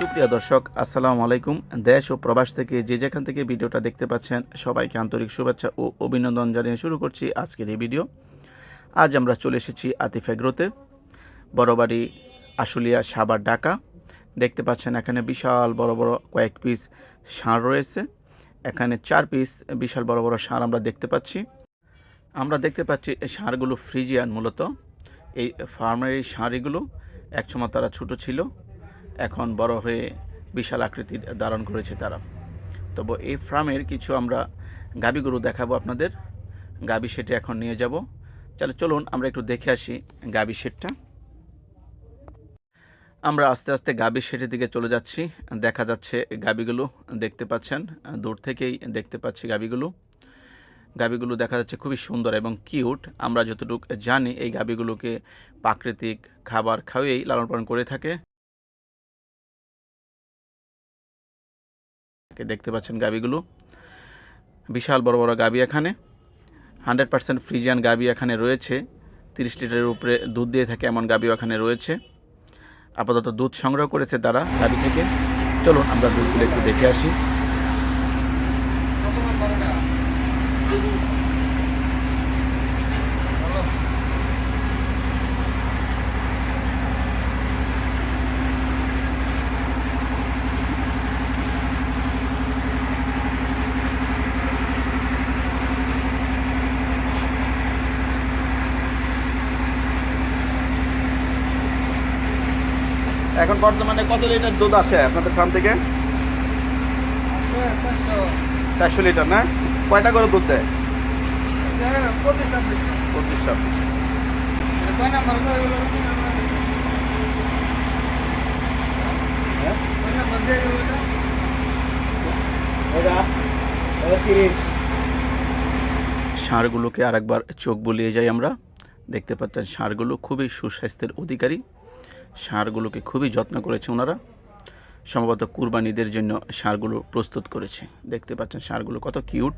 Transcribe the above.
সুপ্রিয় দর্শক, আসসালামু আলাইকুম। দেশ ও প্রবাস থেকে যে যেখান থেকে ভিডিওটা দেখতে পাচ্ছেন সবাইকে আন্তরিক শুভেচ্ছা ও অভিনন্দন জানিয়ে শুরু করছি আজকের এই ভিডিও। আজ আমরা চলে এসেছি আতিফ এগ্রোতে, বড়বাড়ি, আশুলিয়া, সাভার, ঢাকা। দেখতে পাচ্ছেন এখানে বিশাল বড় বড় কয়েক পিস ষাঁড় রয়েছে। এখানে 4 পিস বিশাল বড় বড় ষাঁড় আমরা দেখতে পাচ্ছি। এই ষাঁড়গুলো ফ্রিজিয়ান মূলত। এই ফার্মের এই ষাঁড়গুলো একসময় তারা ছোট ছিল, এখন বড় হয়ে বিশাল আকৃতির ধারণ করেছে তারা। তবে এই ফার্মের কিছু আমরা গাভী গরু দেখাবো আপনাদের। গাভী শেডে এখন নিয়ে যাব। চলুন আমরা একটু দেখে আসি গাভী শেডটা। আমরা আস্তে আস্তে গাভী শেডের দিকে চলে যাচ্ছি। দেখা যাচ্ছে গাভীগুলো, দেখতে পাচ্ছেন, দূর থেকেই দেখতে পাচ্ছি গাভীগুলো দেখা যাচ্ছে খুবই সুন্দর এবং কিউট। আমরা যতটুকু জানি এই গাভীগুলোকে প্রাকৃতিক খাবার খাওয়াই লালন পালন করে থাকে। দেখতে পাচ্ছেন গাভীগুলো বিশাল বড় বড় গাভী। এখানে 100% ফ্রিজিয়ান গাভী এখানে রয়েছে। 30 লিটারের উপরে দুধ দিয়ে থাকে এমন গাভীও এখানে রয়েছে। আপাতত দুধ সংগ্রহ করেছে তারা গাভী থেকে। চলুন আমরা দুধগুলো একটু দেখে আসি। এখন বর্তমানে কত লিটার দুধ আসে আপনাদের ফার্ম থেকে? 400 লিটার না? কয়টা করে দুধ দেয়? 25-26। ষাঁড়গুলোকে আরেকবার চোখ বুলিয়ে যাই আমরা। দেখতে পাচ্ছেন ষাঁড়গুলো খুবই সুস্বাস্থ্যের অধিকারী। ষাঁড়গুলোকে খুবই যত্ন করেছে ওনারা। সম্ভবত কুরবানিদের জন্য ষাঁড়গুলো প্রস্তুত করেছে। দেখতে পাচ্ছেন ষাঁড়গুলো কত কিউট।